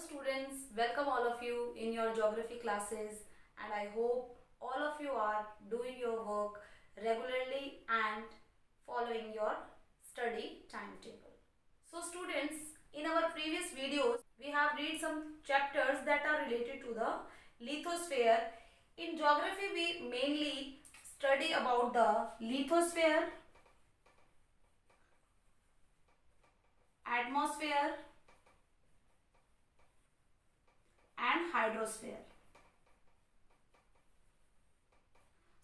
students, welcome all of you in your geography classes, and I hope all of you are doing your work regularly and following your study timetable. So students, in our previous videos we have read some chapters that are related to the lithosphere. In geography we mainly study about the lithosphere, atmosphere and hydrosphere.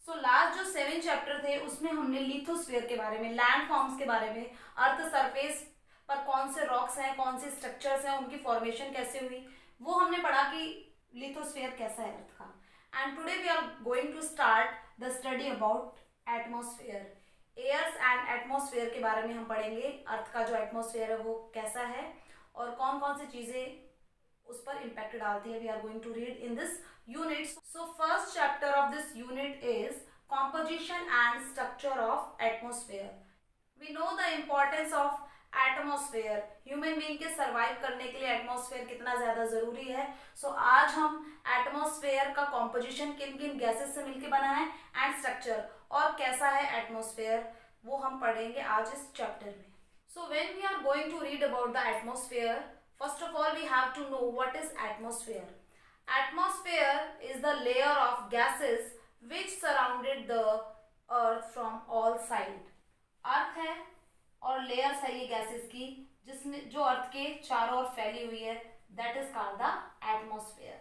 So last जो 7 chapter थे उसमें हमने lithosphere के बारे में, land forms के बारे में, अर्थ सरफेस पर कौन से रॉक्स हैं, कौन से स्ट्रक्चर्स हैं, उनकी फॉर्मेशन कैसे हुई, वो हमने पढ़ा कि लिथोस्फीयर कैसा है अर्थ का. And today we are going to start the study about atmosphere. Airs and atmosphere के बारे में हम पढ़ेंगे. अर्थ का जो एटमॉस्फेयर है वो कैसा है और कौन कौन सी चीजें उस पर इम्पैक्ट डालती है. We are going to read in this unit. So first chapter of this unit is composition and structure of atmosphere. We know the importance of atmosphere. Human being के सर्वाइव करने के लिए एटमॉस्फेयर कितना ज्यादा जरूरी है. सो आज हम एटमॉस्फेयर का कॉम्पोजिशन, किन किन गैसेस से मिलकर बना है, एंड स्ट्रक्चर और कैसा है एटमॉस्फेयर, वो हम पढ़ेंगे आज इस चैप्टर में. So when we are going to read about the atmosphere, first of all we have to know what is atmosphere. Atmosphere is the layer of gases which surrounded the earth from all side. अर्थ है और layers है ये gases की जिसने जो अर्थ के चारों ओर फैली हुई है. That is called the atmosphere.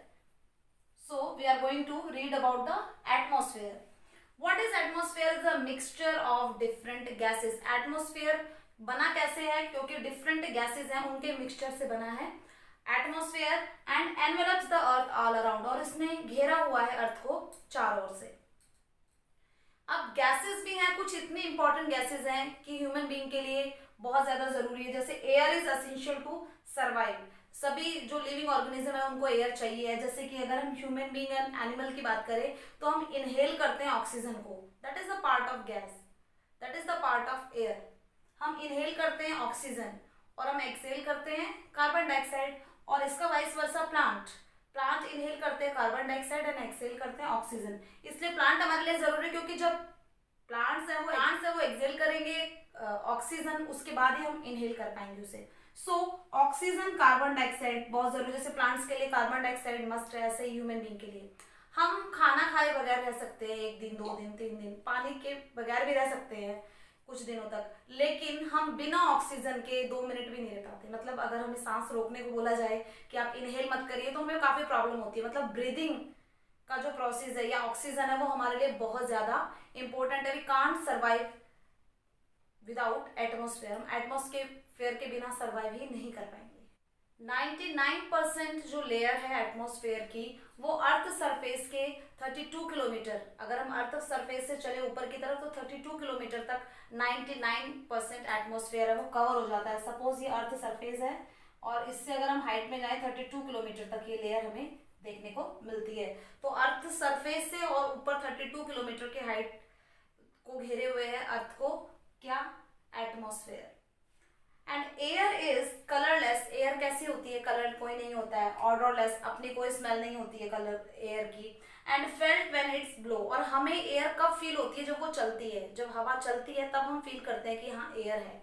So we are going to read about the atmosphere. What is atmosphere? Is a mixture of different gases. Atmosphere बना कैसे है? क्योंकि डिफरेंट गैसेस हैं, उनके मिक्सचर से बना है atmosphere. And envelopes the earth all around, और इसने घेरा हुआ है अर्थ को चारों ओर से. अब गैसेस भी हैं, कुछ इतनी इंपॉर्टेंट गैसेस हैं कि ह्यूमन बीइंग के लिए बहुत ज्यादा जरूरी है. जैसे air is essential to survive. सभी जो लिविंग ऑर्गेनिज्म है उनको एयर चाहिए है. जैसे कि अगर हम ह्यूमन बीइंग एंड एनिमल की बात करें तो हम इनहेल करते हैं ऑक्सीजन को. That is the part of gas, that is the part of air. हम इनहेल करते हैं ऑक्सीजन और हम एक्सहेल करते हैं कार्बन डाइऑक्साइड. और इसका वाइस वर्सा प्लांट इनहेल करते हैं कार्बन डाइऑक्साइड एंड एक्सहेल करते हैं ऑक्सीजन. इसलिए प्लांट हमारे लिए जरूरी है, क्योंकि जब प्लांट्स है वो एक्सहेल करेंगे ऑक्सीजन, उसके बाद ही हम इनहेल कर पाएंगे उसे. सो ऑक्सीजन, कार्बन डाइऑक्साइड बहुत जरूरी है. जैसे प्लांट्स के लिए कार्बन डाइऑक्साइड मस्ट है, ऐसे ह्यूमन बीइंग के लिए. हम खाना खाए बगैर रह सकते हैं 1 दिन, 2 दिन, 3 दिन. पानी के बगैर भी रह सकते हैं कुछ दिनों तक, लेकिन हम बिना ऑक्सीजन के 2 मिनट भी नहीं रह पाते. मतलब अगर हमें सांस रोकने को बोला जाए कि आप इनहेल मत करिए तो हमें काफी प्रॉब्लम होती है. मतलब ब्रीदिंग का जो प्रोसेस है या ऑक्सीजन है वो हमारे लिए बहुत ज्यादा इंपॉर्टेंट है. We can't survive without atmosphere. हम एटमॉस्फेयर के बिना सर्वाइव ही नहीं कर पाएंगे. 99% जो लेयर है एटमॉस्फेयर की वो अर्थ सरफेस के 32 किलोमीटर, अगर हम अर्थ सरफेस से चले ऊपर की तरफ तो 32 किलोमीटर तक 99% एटमॉस्फेयर है वो कवर हो जाता है. सपोज ये अर्थ सरफेस है और इससे अगर हम हाइट में जाए 32 किलोमीटर तक ये लेयर हमें देखने को मिलती है. तो अर्थ सरफेस से और ऊपर 32 किलोमीटर की हाइट को घेरे हुए है अर्थ को क्या? Atmosphere. And air is colourless. Air कैसी होती है? कलर कोई नहीं होता है. ऑडरलेस, अपनी कोई स्मेल नहीं होती है कलर एयर की. And felt when it's blow. और हमें एयर कब फील होती है? जब वो चलती है, जब हवा चलती है तब हम फील करते हैं कि हाँ एयर है.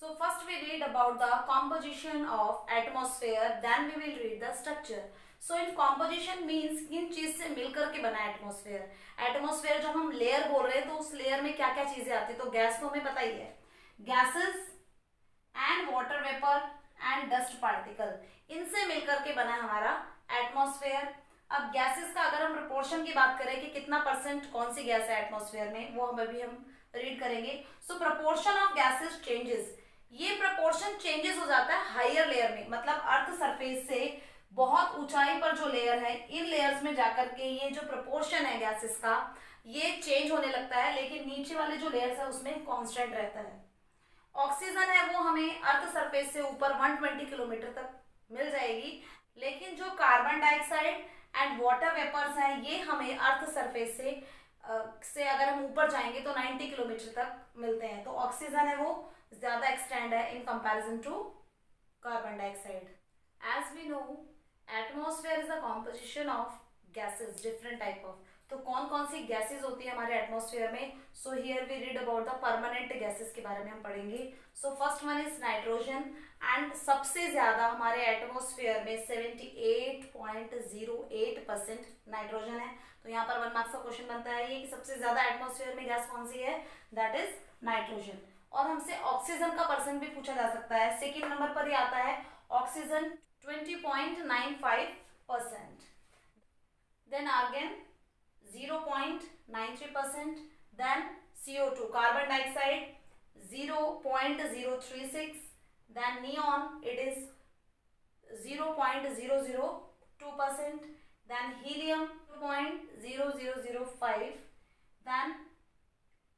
So first we read about the composition of atmosphere, then we will read the structure. So in composition means किन चीज से मिलकर के बना एटमॉस्फेयर. एटमॉस्फेयर जब हम लेयर बोल रहे हैं तो उस लेयर में क्या क्या चीजें आती है? तो गैस तो हमें पता ही है, gases and water vapour and dust particle, इनसे मिलकर के बना हमारा एटमॉस्फेयर. अब गैसेस का अगर हम प्रोपोर्शन की बात करें कि कितना परसेंट कौन सी गैस है एटमॉस्फेयर में, वो हम अभी हम रीड करेंगे. सो प्रोपोर्शन ऑफ गैसेस चेंजेस. ये प्रोपोर्शन चेंजेस हो जाता है हायर लेयर में. मतलब अर्थ सरफेस से बहुत ऊंचाई पर जो लेयर है, इन लेयर्स में जाकर के ये जो प्रोपोर्शन है गैसेस का ये चेंज होने लगता है. लेकिन नीचे वाले जो लेयर्स है उसमें कॉन्स्टेंट रहता है. ऑक्सीजन है वो हमें अर्थ सरफेस से ऊपर 120 किलोमीटर तक मिल जाएगी. लेकिन जो carbon dioxide and water vapours हैं ये हमें अर्थ सरफेस से अगर हम ऊपर जाएंगे तो 90 किलोमीटर तक मिलते हैं. तो ऑक्सीजन है वो ज्यादा एक्सटेंड है in comparison to carbon dioxide. As we know, atmosphere is the composition of gases, different type of. तो कौन कौन सी गैसेस होती है हमारे एटमॉस्फेयर में? So here we read about the permanent gases के बारे में हम पढ़ेंगे. So first one is nitrogen. And सबसे ज्यादा हमारे एटमॉस्फेयर में 78.08% नाइट्रोजन है. तो यहाँ पर 1 मार्क्स का क्वेश्चन बनता है ये कि सबसे ज्यादा एटमॉस्फेयर में गैस कौन सी है? That is nitrogen. और हमसे ऑक्सीजन का परसेंट भी पूछा जा सकता है. सेकेंड नंबर पर ही आता है oxygen 20.95%. Then argon 0.93%. Then CO2 carbon dioxide 0.036. Then neon it is 0.002%. Then helium 2.0005. Then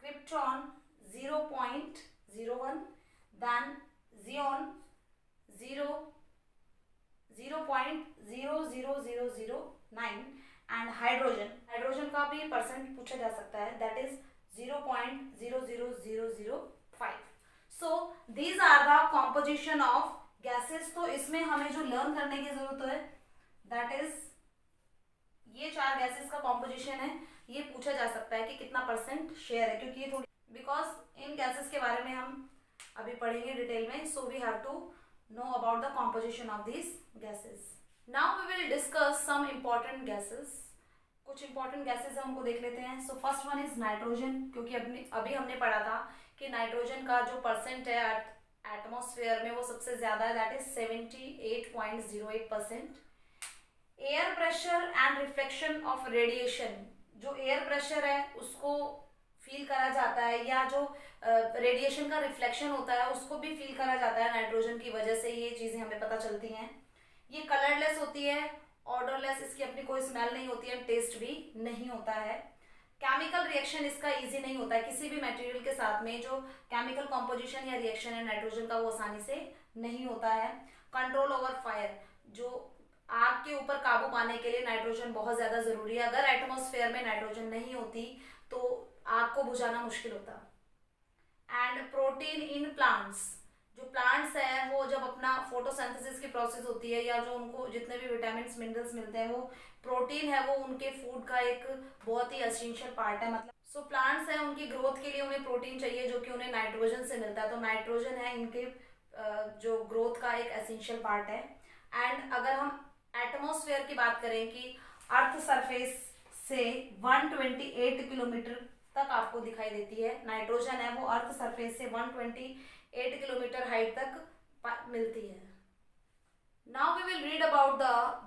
krypton 0.01. Then xenon 0.00009. And hydrogen का भी परसेंट पूछा जा सकता है. That is 0.00005. So these are the composition of gases. तो इसमें हमें जो लर्न करने की जरूरत है दैट इज ये 4 गैसेस का कॉम्पोजिशन है. ये पूछा जा सकता है कि कितना परसेंट शेयर है, क्योंकि ये थोड़ी, बिकॉज इन गैसेस के बारे में हम अभी पढ़ेंगे डिटेल में. So we have to know about the composition of these gases. Now we will discuss some important gases. कुछ important gases हमको देख लेते हैं. So first one is nitrogen, क्योंकि अभी हमने पढ़ा था कि नाइट्रोजन का जो परसेंट है एटमॉस्फेयर में वो सबसे ज्यादा है. That is 78.08%. Air pressure and reflection of radiation. जो एयर प्रेशर है उसको फील करा जाता है, या जो रेडिएशन का रिफ्लेक्शन होता है उसको भी फील करा जाता है नाइट्रोजन की वजह से. ये चीजें हमें पता चलती हैं. ये कलरलेस होती है, ऑर्डरलेस, इसकी अपनी कोई स्मेल नहीं होती है, टेस्ट भी नहीं होता है. केमिकल रिएक्शन इसका इजी नहीं होता है. किसी भी मटेरियल के साथ में जो केमिकल कॉम्पोजिशन या रिएक्शन है नाइट्रोजन का वो आसानी से नहीं होता है. Control over fire. जो आग के ऊपर काबू पाने के लिए नाइट्रोजन बहुत ज्यादा जरूरी है. अगर एटमॉस्फेयर में नाइट्रोजन नहीं होती तो आग को बुझाना मुश्किल होता. And protein in plants. जो प्लांट्स हैं वो जब अपना फोटोसिंथेसिस की प्रोसेस होती है, या जो उनको जितने भी विटामिन मिनरल्स मिलते हैं, वो प्रोटीन है वो उनके फूड का एक बहुत ही एसेंशियल पार्ट है. मतलब सो प्लांट्स हैं, उनकी ग्रोथ के लिए उन्हें प्रोटीन चाहिए जो कि उन्हें नाइट्रोजन से मिलता है. तो नाइट्रोजन है इनके जो ग्रोथ का एक एसेंशियल पार्ट है. एंड अगर हम एटमॉस्फेयर की बात करें कि अर्थ सरफेस से 128 किलोमीटर तक आपको दिखाई देती है. नाइट्रोजन है वो अर्थ सरफेस से 128 किलोमीटर हाइट तक मिलती है. Now we will read about the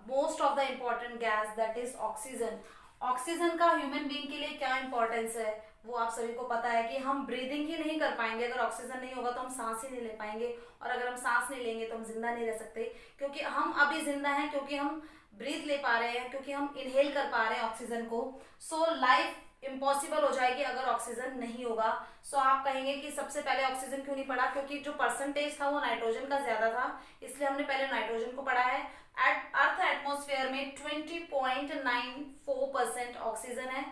most of the important gas that is oxygen. Oxygen का ह्यूमन बीइंग के लिए क्या इंपॉर्टेंस है वो आप सभी को पता है कि हम ब्रीदिंग ही नहीं कर पाएंगे. अगर ऑक्सीजन नहीं होगा तो हम सांस ही नहीं ले पाएंगे, और अगर हम सांस नहीं लेंगे तो हम जिंदा नहीं रह सकते. क्योंकि हम अभी जिंदा हैं क्योंकि हम ब्रीथ ले पा रहे हैं, क्योंकि हम इनहेल कर पा रहे हैं ऑक्सीजन को. सो लाइफ इम्पॉसिबल हो जाएगी अगर ऑक्सीजन नहीं होगा. सो आप कहेंगे कि सबसे पहले ऑक्सीजन क्यों नहीं पढ़ा? क्योंकि जो परसेंटेज था वो नाइट्रोजन का ज्यादा था, इसलिए हमने पहले नाइट्रोजन को पढ़ा है. अर्थ एटमॉस्फेयर में 20.94% ऑक्सीजन है.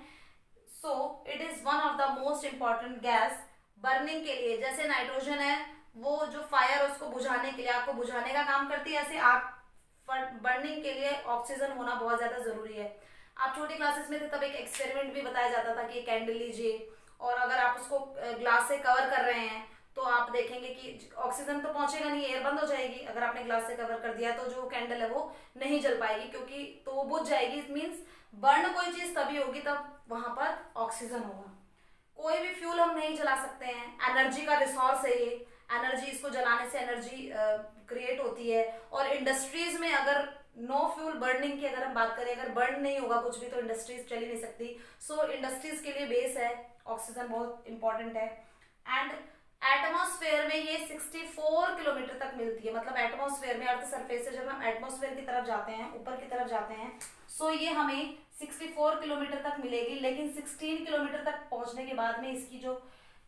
So it is one of the most important gas burning के लिए. जैसे नाइट्रोजन है वो जो फायर उसको बुझाने के लिए, आग को बुझाने का काम करती है, ऐसे आग बर्निंग के लिए ऑक्सीजन होना बहुत ज्यादा जरूरी है. आप छोटी क्लासेस में थे तब एक एक्सपेरिमेंट भी बताया जाता था कि कैंडल लीजिए, और अगर आप उसको ग्लास से कवर कर रहे हैं तो आप देखेंगे कि ऑक्सीजन तो पहुंचेगा नहीं, एयर बंद हो जाएगी. अगर आपने ग्लास से कवर कर दिया तो जो कैंडल है वो नहीं जल पाएगी, क्योंकि तो वो बुझ जाएगी. इट मीन्स बर्न कोई चीज तभी होगी तब वहां पर ऑक्सीजन होगा. कोई भी फ्यूल हम नहीं जला सकते हैं. एनर्जी का रिसोर्स है ये. एनर्जी, इसको जलाने से एनर्जी क्रिएट होती है. और इंडस्ट्रीज में अगर नो फ्यूल बर्निंग की अगर हम बात करें, अगर बर्न नहीं होगा कुछ भी तो इंडस्ट्रीज चल ही नहीं सकती. सो इंडस्ट्रीज के लिए बेस है ऑक्सीजन, बहुत इंपॉर्टेंट है. एंड एटमॉस्फेयर में ये 64 किलोमीटर तक मिलती है. मतलब एटमॉस्फेयर में, अर्थ सरफेस से जब हम एटमॉस्फेयर की तरफ जाते हैं, ऊपर की तरफ जाते हैं, सो ये हमें 64 किलोमीटर तक मिलेगी. लेकिन 16 किलोमीटर तक पहुंचने के बाद में इसकी जो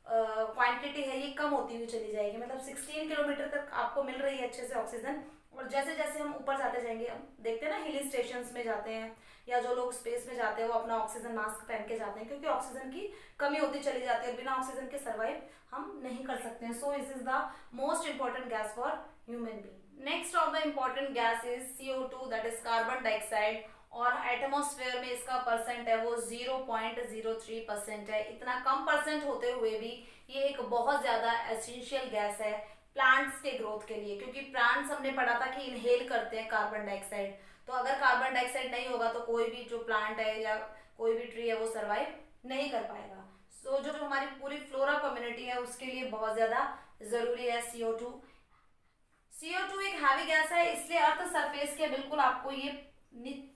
क्वांटिटी है ये कम होती हुई चली जाएगी. मतलब 16 किलोमीटर तक आपको मिल रही है अच्छे से ऑक्सीजन, और जैसे जैसे हम ऊपर जाते जाएंगे, हम देखते हैं ना हिल स्टेशन में जाते हैं या जो लोग स्पेस में जाते हैं वो अपना ऑक्सीजन मास्क पहन के जाते हैं, क्योंकि ऑक्सीजन की कमी होती चली जाती है. बिना ऑक्सीजन के सर्वाइव हम नहीं कर सकते हैं. सो this is the most important gas for human being. Next of the important gas is CO2 that is carbon dioxide, और एटमॉस्फेयर में इसका परसेंट है वो 0.03% है। इतना कम परसेंट होते हुए भी ये एक बहुत ज्यादा एसेंशियल गैस है प्लांट्स के ग्रोथ के लिए, क्योंकि प्लांट्स हमने पढ़ा था कि इनहेल करते हैं कार्बन डाइऑक्साइड। तो अगर कार्बन डाइऑक्साइड नहीं होगा तो कोई भी जो प्लांट है या कोई भी ट्री है वो सर्वाइव नहीं कर पाएगा। सो जो हमारी पूरी फ्लोरा कम्युनिटी है उसके लिए बहुत ज्यादा जरूरी है CO2। CO2 एक हैवी गैस है, इसलिए अर्थ सरफेस के बिल्कुल आपको ये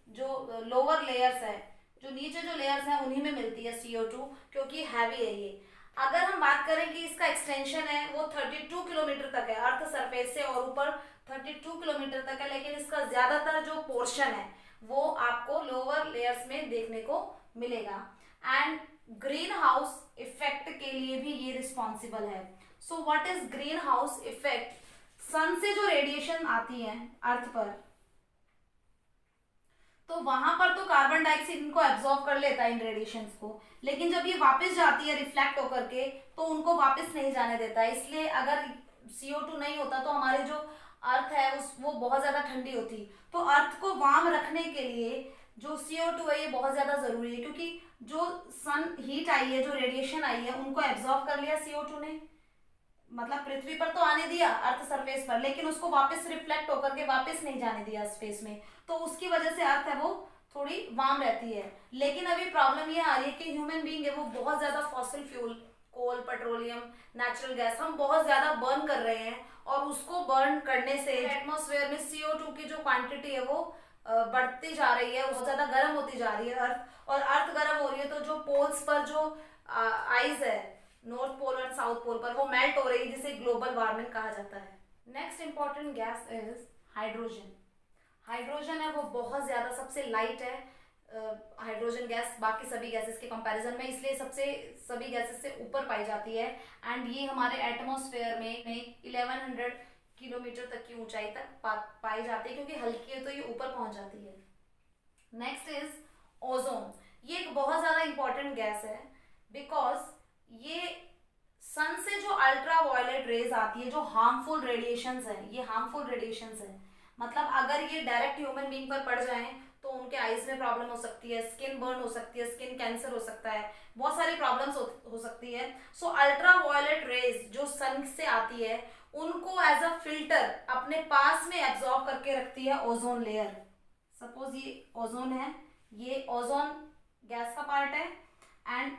जो लोअर लेयर्स है, जो नीचे जो लेयर्स हैं उन्हीं में मिलती है CO2, क्योंकि हैवी है ये। अगर हम बात करें कि इसका एक्सटेंशन है वो 32 किलोमीटर तक है अर्थ सरफेस से, और ऊपर 32 किलोमीटर तक है, लेकिन इसका ज्यादातर जो पोर्शन है वो आपको लोअर लेयर्स में देखने को मिलेगा। एंड ग्रीन हाउस इफेक्ट के लिए भी ये रिस्पॉन्सिबल है। So what is greenhouse effect? Sun से जो रेडिएशन आती है अर्थ पर, तो वहां पर तो कार्बन डाइऑक्साइड इनको एब्जॉर्ब कर लेता है इन रेडिएशंस को, लेकिन जब ये वापस जाती है रिफ्लेक्ट होकर के तो उनको वापस नहीं जाने देता है। इसलिए अगर CO2 नहीं होता तो हमारी जो अर्थ है वो बहुत ज्यादा ठंडी होती। तो अर्थ को वार्म रखने के लिए जो CO2 है ये बहुत ज्यादा जरूरी है, क्योंकि जो सन हीट आई है, जो रेडिएशन आई है, उनको एब्जॉर्ब कर लिया CO2 ने, मतलब पृथ्वी पर तो आने दिया अर्थ सरफेस पर, लेकिन उसको वापस रिफ्लेक्ट होकर के वापस नहीं जाने दिया स्पेस में, तो उसकी वजह से अर्थ है वो थोड़ी वार्म रहती है। लेकिन अभी प्रॉब्लम ये आ रही है कि ह्यूमन बीइंग है वो बहुत ज्यादा फॉसिल फ्यूल, कोल, पेट्रोलियम, नेचुरल गैस हम बहुत ज्यादा बर्न कर रहे हैं, और उसको बर्न करने से एटमॉस्फेयर में CO2 की जो क्वांटिटी है वो बढ़ती जा रही है, बहुत ज्यादा गर्म होती जा रही है अर्थ, और अर्थ गर्म हो रही है तो जो पोल्स पर जो आइस है नॉर्थ पोल और साउथ पोल पर वो मेल्ट हो रही है, जिसे ग्लोबल वार्मिंग कहा जाता है। Next important gas is hydrogen. Hydrogen है वो बहुत ज्यादा सबसे लाइट है हाइड्रोजन गैस बाकी सभी गैसेस के कंपैरिजन में, इसलिए सबसे सभी गैसेस से ऊपर पाई जाती है। एंड ये हमारे एटमॉस्फेयर में 1100 किलोमीटर तक की ऊंचाई तक पाई जाती है, क्योंकि हल्की है तो ये ऊपर पहुंच जाती है। Next is ozone. ये एक बहुत ज्यादा इंपॉर्टेंट गैस है, बिकॉज ये सन से जो अल्ट्रा वायलेट रेज आती है, जो हार्मफुल रेडिएशंस है, ये हार्मफुल रेडिएशंस है, मतलब अगर ये डायरेक्ट ह्यूमन बीइंग पर पड़ जाएं तो उनके आईज में प्रॉब्लम हो सकती है, स्किन बर्न हो सकती है, स्किन कैंसर हो सकता है, बहुत सारी प्रॉब्लम्स हो सकती है। सो अल्ट्रा वायलेट रेज जो सन से आती है उनको एज अ फिल्टर अपने पास में एब्जॉर्ब करके रखती है ओजोन लेयर। सपोज ये ओजोन है, ये ओजोन गैस का पार्ट है, एंड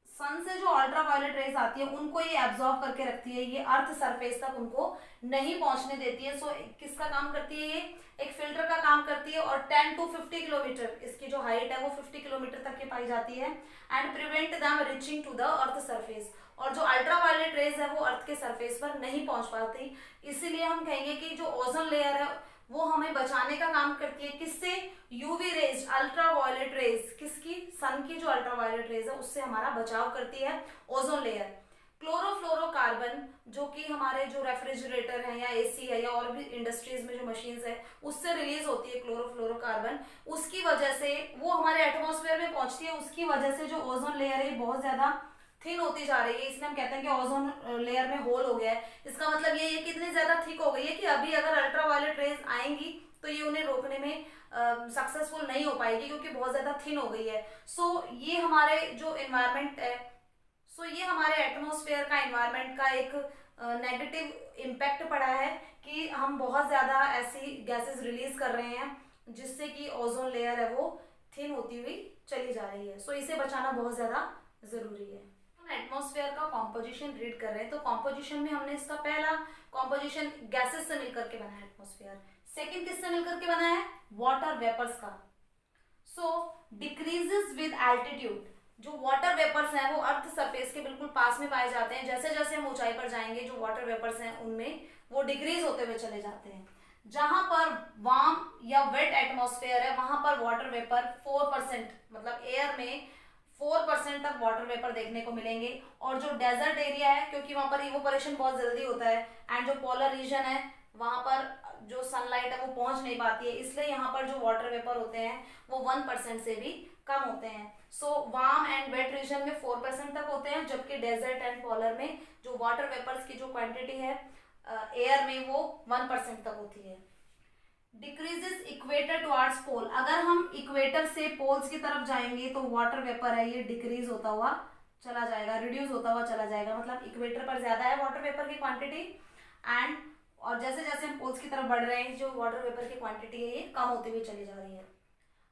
सन से जो अल्ट्रा वायलेट रेज आती है उनको ये एब्जॉर्ब करके रखती है, ये अर्थ सरफेस तक उनको नहीं पहुंचने देती है। सो किसका काम करती है? ये एक फिल्टर का काम करती है, और 10 to 50 किलोमीटर इसकी जो हाइट है वो 50 किलोमीटर तक की पाई जाती है, and prevent them reaching to the earth surface. और जो अल्ट्रा वायलेट रेज है वो अर्थ के सरफेस पर नहीं पहुंच पाती, इसीलिए हम कहेंगे कि जो ओजोन लेयर है वो हमें बचाने का काम करती है। किससे? UV rays, ultra violet rays, किसकी? सन की जो अल्ट्रा वायलेट रेज है उससे हमारा बचाव करती है ओजोन लेयर। क्लोरोफ्लोरोकार्बन जो कि हमारे जो रेफ्रिजरेटर है या AC है या और भी इंडस्ट्रीज में जो मशीन्स है उससे रिलीज होती है क्लोरोफ्लोरोकार्बन, उसकी वजह से वो हमारे एटमॉस्फेयर में पहुंचती है, उसकी वजह से जो ओजोन लेयर है बहुत ज्यादा थिन होती जा रही है। इसलिए हम कहते हैं कि ओजोन लेयर में होल हो गया है। इसका मतलब ये कितनी ज्यादा थिक हो गई है कि अभी अगर अल्ट्रा वायलेट रेज आएंगी तो ये उन्हें रोकने में सक्सेसफुल नहीं हो पाएगी, क्योंकि बहुत ज्यादा थिन हो गई है। सो ये हमारे जो एनवायरमेंट है, ये हमारे एटमॉस्फेयर का एनवायरमेंट का एक नेगेटिव इम्पैक्ट पड़ा है कि हम बहुत ज्यादा ऐसी गैसेस रिलीज कर रहे हैं जिससे कि ओजोन लेयर है वो थिन होती हुई चली जा रही है। इसे बचाना बहुत ज्यादा जरूरी है। एटमॉस्फेयर का कॉम्पोजिशन रीड कर रहे हैं, तो कॉम्पोजिशन में हमने इसका पहला कॉम्पोजिशन गैसेस से मिलकर के बना है एटमॉस्फेयर। सेकंड किससे मिलकर के बना है? वाटर वेपर्स का। Decreases with altitude. जो वाटर वेपर्स हैं वो अर्थ सरफेस के बिल्कुल पास में पाए जाते हैं, जैसे जैसे हम ऊंचाई पर जाएंगे जो वाटर वेपर्स हैं उनमें वो डिक्रीज होते हुए चले जाते हैं। जहां पर वार्म या वेट एटमॉस्फेयर है वहां पर वाटर वेपर 4%, मतलब एयर में 4% तक वाटर वेपर देखने को मिलेंगे। और जो डेजर्ट एरिया है, क्योंकि वहां पर इवोपरेशन बहुत जल्दी होता है, एंड जो पोलर रीजन है वहां पर जो सनलाइट है वो पहुंच नहीं पाती है, इसलिए यहाँ पर जो वाटर वेपर होते हैं वो 1% से भी कम होते हैं। वार्म एंड वेट रीजन में 4% तक होते हैं, जबकि डेजर्ट एंड पोलर में जो वाटर वेपर्स की जो क्वांटिटी है एयर में वो 1% तक होती है। डिक्रीजेस इक्वेटर टुवर्ड्स पोल, अगर हम इक्वेटर से पोल्स की तरफ जाएंगे तो वाटर वेपर है ये डिक्रीज होता हुआ चला जाएगा, रिड्यूस होता हुआ चला जाएगा, मतलब इक्वेटर पर ज्यादा है वाटर वेपर की क्वांटिटी एंड और जैसे जैसे हम पोल्स की तरफ बढ़ रहे हैं जो वाटर वेपर की क्वांटिटी है ये कम होती हुई चली जा रही है।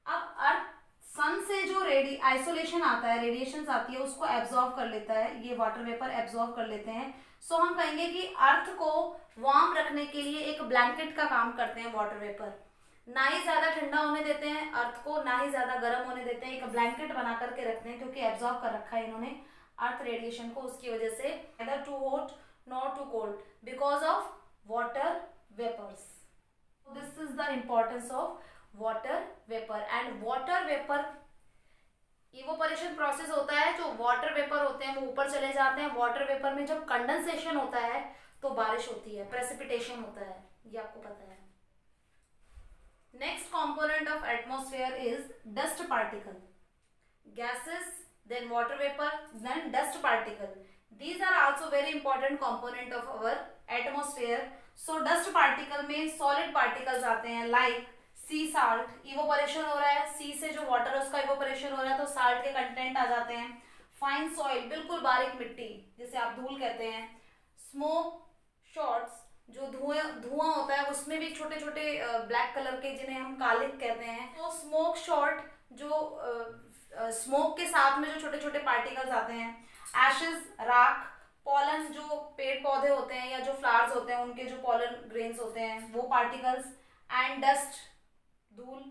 अब अर्थ सन से जो आइसोलेशन आता है, रेडिएशन आती है, उसको एब्जॉर्ब कर लेता है, ये वाटर वेपर एब्जॉर्ब कर लेते हैं। सो हम कहेंगे कि अर्थ को वार्म रखने के लिए एक ब्लैंकेट का काम करते हैं वाटर वेपर, ना ही ज्यादा ठंडा होने देते हैं अर्थ को, ना ही ज्यादा गर्म होने देते हैं, एक ब्लैंकेट बना करके रखते हैं क्योंकि एब्जॉर्ब कर रखा है इन्होंने अर्थ रेडिएशन को, उसकी वजह से neither too hot not too cold because of water vapours. This is the importance of water vapour and water vapour evaporation process होता है, जो वाटर वेपर होते हैं वो ऊपर चले जाते हैं, वाटर वेपर में जब कंडेंसेशन होता है तो बारिश होती है, प्रेसिपिटेशन होता है, ये आपको पता है। Next component of atmosphere is dust particle, gases then water vapor then dust particle, these are also very important component of our atmosphere। so dust particle में solid particles आते हैं like sea salt, evaporation हो रहा है sea से जो water है उसका evaporation हो रहा है तो salt के content आ जाते हैं, fine soil बिल्कुल बारीक मिट्टी जिसे आप धूल कहते हैं, smoke shots जो धुआं होता है उसमें भी छोटे छोटे ब्लैक कलर के जिन्हें हम कालिक कहते हैं, तो स्मोक शॉट जो स्मोक के साथ में जो छोटे छोटे पार्टिकल्स आते हैं, एशेस राख, पॉलन जो पेड़ पौधे होते हैं या जो फ्लावर्स होते हैं उनके जो पॉलन ग्रेन्स होते हैं वो पार्टिकल्स, एंड डस्ट धूल,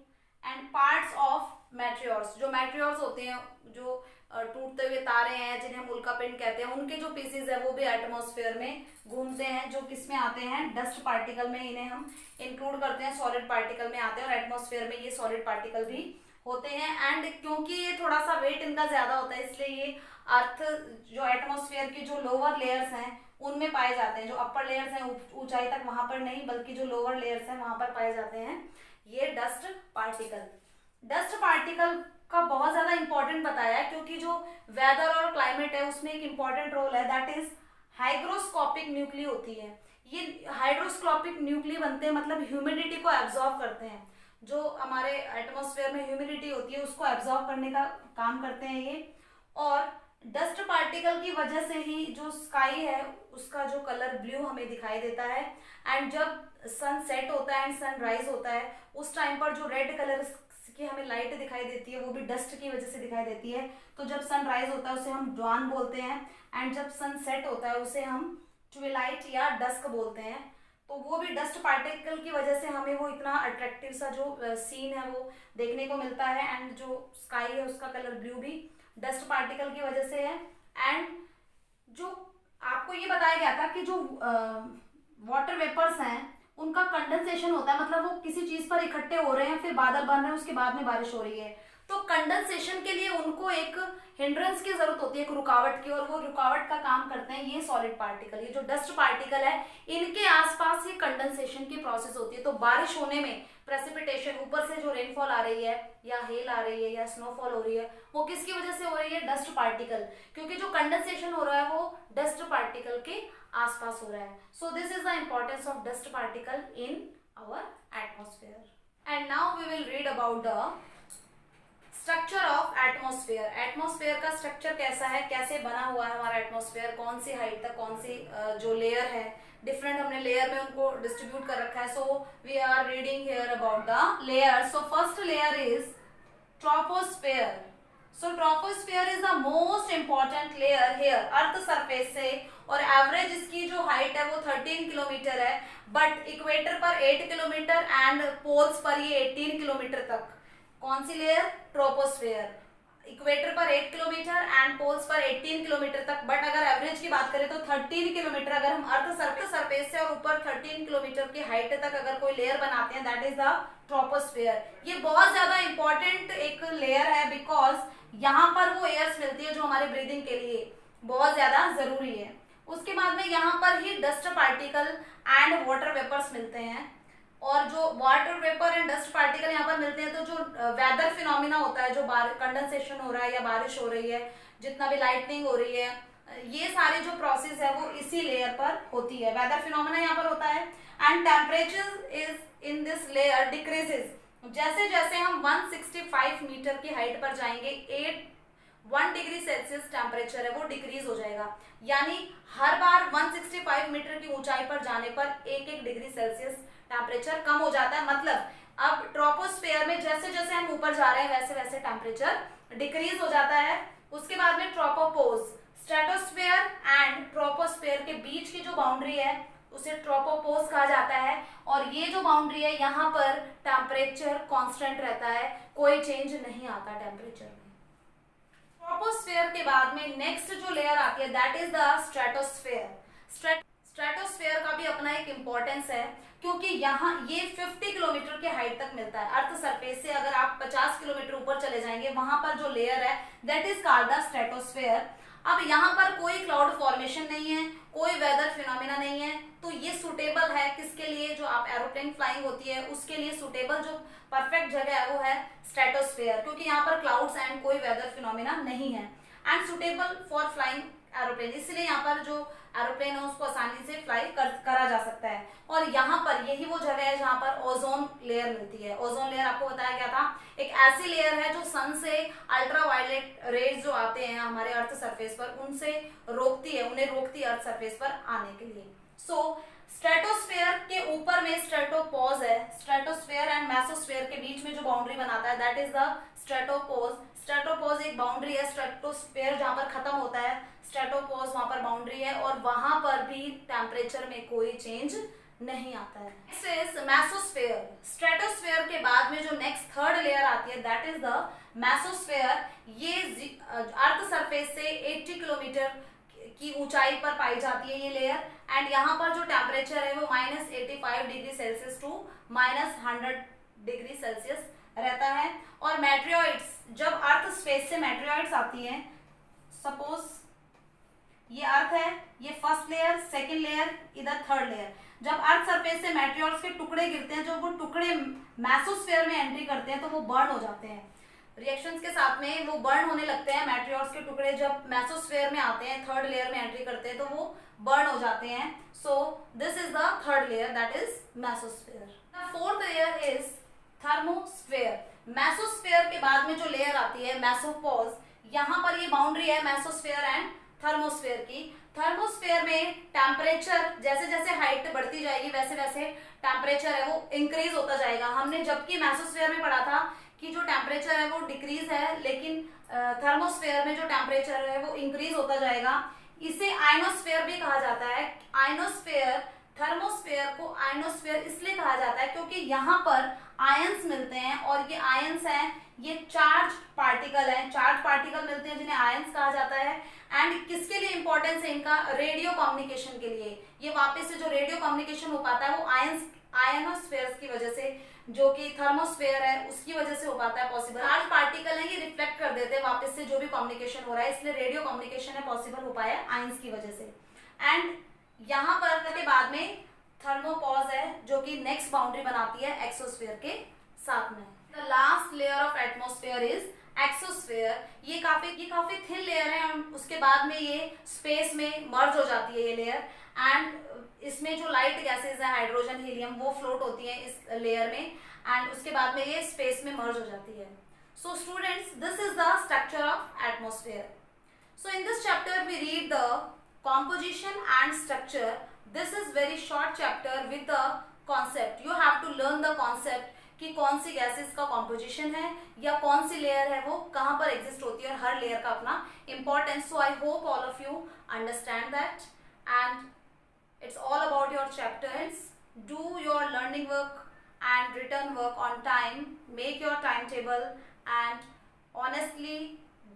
एंड पार्ट्स ऑफ मैट्रियोर्स जो मैट्रियोर्स होते हैं जो टूटते हुए तारे हैं जिन्हें हम उल्का पिंड कहते हैं, उनके जो पीसेज है वो भी एटमॉस्फेयर में घूमते हैं, जो किसमें आते हैं डस्ट पार्टिकल में, इन्हें हम इंक्लूड करते हैं, सॉलिड पार्टिकल में आते हैं और एटमॉस्फेयर में ये सॉलिड पार्टिकल भी होते हैं। एंड क्योंकि ये थोड़ा सा वेट इनका ज्यादा होता है इसलिए ये अर्थ जो एटमॉस्फेयर की जो लोअर लेयर्स हैं उनमें पाए जाते हैं, जो अपर लेयर्स हैं ऊंचाई तक वहां पर नहीं बल्कि जो लोअर लेयर्स हैं वहां पर पाए जाते हैं ये डस्ट पार्टिकल। डस्ट पार्टिकल का बहुत ज्यादा इंपॉर्टेंट बताया है क्योंकि जो वेदर और क्लाइमेट है उसमें एक इंपॉर्टेंट रोल है, दैट इज हाइग्रोस्कोपिक न्यूक्ली होती है। ये हाइड्रोस्कोपिक न्यूक्ली बनते हैं मतलब ह्यूमिडिटी को एब्जॉर्ब करते हैं, जो हमारे एटमॉस्फेयर में ह्यूमिडिटी होती है उसको एब्जॉर्ब करने का काम करते हैं ये। और डस्ट पार्टिकल की वजह से ही जो स्काई है उसका जो कलर ब्लू हमें दिखाई देता है, एंड जब सन सेट होता है एंड सन राइज होता है उस टाइम पर जो रेड कलर की हमें लाइट दिखाई देती है वो भी डस्ट की वजह से दिखाई देती है। तो जब सन राइज होता है उसे हम डॉन बोलते हैं एंड जब सन सेट होता है उसे हम ट्विलाइट या डस्क बोलते हैं, तो वो भी डस्ट पार्टिकल की वजह से हमें वो इतना अट्रैक्टिव सा जो सीन है वो देखने को मिलता है, एंड जो स्काई है उसका कलर ब्लू भी डस्ट पार्टिकल की वजह से है। एंड जो आपको ये बताया गया था कि जो वाटर वेपर्स हैं उनका कंडेंसेशन होता है, मतलब वो किसी चीज पर इकट्ठे हो रहे हैं फिर बादल बन रहे हैं उसके बाद में बारिश हो रही है, तो कंडेंसेशन के लिए उनको एक हिंड्रेंस की जरूरत होती है, एक रुकावट की, और वो रुकावट का काम करते हैं ये सॉलिड पार्टिकल। ये जो डस्ट पार्टिकल है इनके आसपास ही कंडेंसेशन की प्रोसेस होती है, तो बारिश होने में प्रेसिपिटेशन ऊपर से जो रेनफॉल आ रही है या हेल आ रही है या स्नोफॉल हो रही है वो किसकी वजह से हो रही है, डस्ट पार्टिकल, क्योंकि जो कंडेंसेशन हो रहा है वो डस्ट पार्टिकल के आसपास हो रहा है। So this is the importance of dust particle in our atmosphere. And now we will read about the structure of atmosphere. Atmosphere का स्ट्रक्चर कैसा है, कैसे बना हुआ है हमारा एटमॉस्फेयर, कौन सी हाइट तक कौन सी जो लेयर है, डिफरेंट हमने लेयर में उनको डिस्ट्रीब्यूट कर रखा है। So we are reading here about the layer. So first layer is troposphere. So troposphere is the most important layer here earth surface से, और एवरेज इसकी जो हाइट है वो 13 किलोमीटर है, बट इक्वेटर पर 8 किलोमीटर एंड पोल्स पर ये 18 किलोमीटर तक। कौन सी लेयर, ट्रोपोस्फेयर, इक्वेटर पर 8 किलोमीटर एंड पोल्स पर 18 किलोमीटर तक, बट अगर एवरेज की बात करें तो 13 किलोमीटर। अगर हम अर्थ सरफेस से और ऊपर 13 किलोमीटर की हाइट तक अगर कोई लेयर बनाते हैं दैट इज द ट्रोपोस्फेयर। ये बहुत ज्यादा इंपॉर्टेंट एक लेयर है बिकॉज यहाँ पर वो एयर्स मिलती है जो हमारे ब्रीदिंग के लिए बहुत ज्यादा जरूरी है। उसके बाद में यहाँ पर ही dust particle and water vapours मिलते हैं, और जो water vapour and dust particle यहाँ पर मिलते हैं तो जो वेदर फिनोमिना होता है, जो कंडेंसेशन हो रहा है या बारिश हो रही है, जितना भी लाइटनिंग हो रही है ये सारी जो प्रोसेस है वो इसी लेयर पर होती है, वेदर फिनोमेना यहाँ पर होता है। And temperature is in this layer decreases, जैसे जैसे हम 165 मीटर की हाइट पर जाएंगे 1 डिग्री सेल्सियस टेम्परेचर है वो डिक्रीज हो जाएगा, यानी हर बार 165 मीटर की ऊंचाई पर जाने पर 1 डिग्री सेल्सियस टेम्परेचर कम हो जाता है। मतलब अब ट्रोपोस्फेयर में जैसे जैसे हम ऊपर जा रहे हैं वैसे वैसे टेम्परेचर डिक्रीज हो जाता है। उसके बाद में ट्रोपोपोज, स्ट्रेटोस्फेयर एंड ट्रोपोस्फेयर के बीच की जो बाउंड्री है उसे ट्रोपोपोज कहा जाता है, और ये जो बाउंड्री है यहाँ पर टेम्परेचर कांस्टेंट रहता है, कोई चेंज नहीं आता टेम्परेचर में। ट्रोपोस्फेयर के बाद में नेक्स्ट जो लेयर आती है that is the stratosphere. Stratosphere का भी अपना एक इम्पोर्टेंस है, क्योंकि यहाँ ये 50 किलोमीटर के हाइट तक मिलता है अर्थ सरफेस से। अगर आप 50 किलोमीटर ऊपर चले जाएंगे वहां पर जो लेयर है that is called the stratosphere. अब यहाँ पर कोई क्लाउड फॉर्मेशन नहीं है, कोई वेदर फिनोमिना नहीं है, तो ये सुटेबल है किसके लिए, जो आप एरोप्लेन फ्लाइंग होती है उसके लिए सुटेबल जो परफेक्ट जगह है वो है स्ट्रेटोस्फेयर, क्योंकि यहाँ पर क्लाउड्स एंड कोई वेदर फिनोमिना नहीं है, and suitable for flying aeroplane, इसलिए यहाँ पर जो एरोप्लेन है उसको आसानी से फ्लाई करा जा सकता है। और यहाँ पर यही वो जगह है जहाँ पर ओजोन लेयर मिलती है। ओजोन लेयर आपको बताया गया था एक ऐसी लेयर है जो सन से अल्ट्रावायलेट रेज जो आते हैं हमारे अर्थ सरफेस पर उनसे रोकती है, उन्हें रोकती है अर्थ सरफेस पर आने के लिए। सो स्ट्रेटोस्फेयर के ऊपर में स्ट्रेटोपोज है, स्ट्रेटोस्फेयर एंड मेसोस्फेयर के बीच में जो बाउंड्री बनाता है दैट इज द स्ट्रेटोपोज। स्ट्रेटोपोज एक बाउंड्री है, स्ट्रेटोस्फेयर जहां पर खत्म होता है स्ट्रेटोपोज वहां पर बाउंड्री है, और वहां पर भी टेम्परेचर में कोई चेंज नहीं आता है। Next is mesosphere. स्ट्रेटोस्फेयर के बाद में जो नेक्स्ट थर्ड लेयर आती है दैट इज द मेसोस्फेयर। ये अर्थ सरफेस से 80 किलोमीटर की ऊंचाई पर पाई जाती है ये लेयर, एंड यहाँ पर जो टेम्परेचर है वो -85 degree Celsius to -100 degree Celsius रहता है। और मेटेरियोइड्स, जब अर्थ स्पेस से मेटेरियोइड्स आती हैं, सपोज ये अर्थ है, ये फर्स्ट लेयर, सेकंड लेयर, इधर थर्ड लेयर, जब अर्थ सरफेस से मेटेरियोइड्स के टुकड़े गिरते हैं, जब वो टुकड़े मेसोस्फेयर में एंट्री करते हैं तो वो बर्न हो जाते हैं, रिएक्शंस के साथ में वो बर्न होने लगते हैं। मेटेरियोर्स के टुकड़े जब मेसोस्फेयर में आते हैं, थर्ड लेयर में एंट्री करते हैं, तो वो बर्न हो जाते हैं। सो this is the third layer that is mesosphere. The fourth layer is thermosphere. Mesosphere के बाद में जो लेयर आती है मेसोपोज, यहाँ पर ये बाउंड्री है मेसोस्फेयर एंड थर्मोस्फेयर की। थर्मोस्फेयर में टेम्परेचर जैसे जैसे हाइट बढ़ती जाएगी वैसे वैसे टेम्परेचर है वो इंक्रीज होता जाएगा। हमने जबकि मेसोस्फेयर में पढ़ा था कि जो टेम्परेचर है वो डिक्रीज है, लेकिन थर्मोस्फेयर में जो टेम्परेचर है वो इंक्रीज होता जाएगा। इसे आयनोस्फेयर भी कहा जाता है। आयनोस्फेयर, थर्मोस्फेयर को आयनोस्फेयर इसलिए कहा जाता है क्योंकि यहाँ पर आयंस मिलते हैं, और ये आयंस हैं, ये चार्ज पार्टिकल हैं, चार्ज पार्टिकल मिलते हैं जिन्हें आयंस कहा जाता है। एंड किसके लिए इंपॉर्टेंस है इनका, रेडियो कम्युनिकेशन के लिए। ये वापस से जो रेडियो कम्युनिकेशन हो पाता है वो आयनोस्फेयर्स की वजह से, जो कि थर्मोस्फेयर है उसकी वजह से हो पाता है पॉसिबल। चार्ज पार्टिकल है, ये रिफ्लेक्ट कर देते हैं वापस से जो भी कम्युनिकेशन हो रहा है, इसलिए रेडियो कम्युनिकेशन है पॉसिबल हो पाया आयंस की वजह से। एंड यहाँ पर के बाद में थर्मोपॉज है जो कि नेक्स्ट बाउंड्री बनाती है एक्सोस्फेयर के साथ में। The last layer of atmosphere is exosphere. ये काफी थिन लेयर है, और उसके बाद में ये स्पेस में मर्ज हो जाती है ये लेयर, एंड इसमें जो लाइट गैसेज है हाइड्रोजन, हीलियम, वो फ्लोट होती है इस लेयर में, एंड उसके बाद में ये स्पेस में मर्ज हो जाती है। So students, this is the structure of atmosphere. So in this chapter we read the composition and structure. This is very short chapter with the concept. You have to learn the concept कि कौन सी gases का composition है या कौन सी layer है वो कहाँ पर एग्जिस्ट होती है, और हर लेयर का अपना importance. So I hope all of you understand that, and it's all about your chapters. Do your learning work and written work on time. Make your timetable and honestly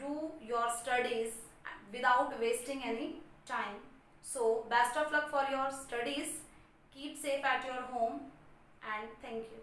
do your studies without wasting any time. So best of luck for your studies. Keep safe at your home, and thank you.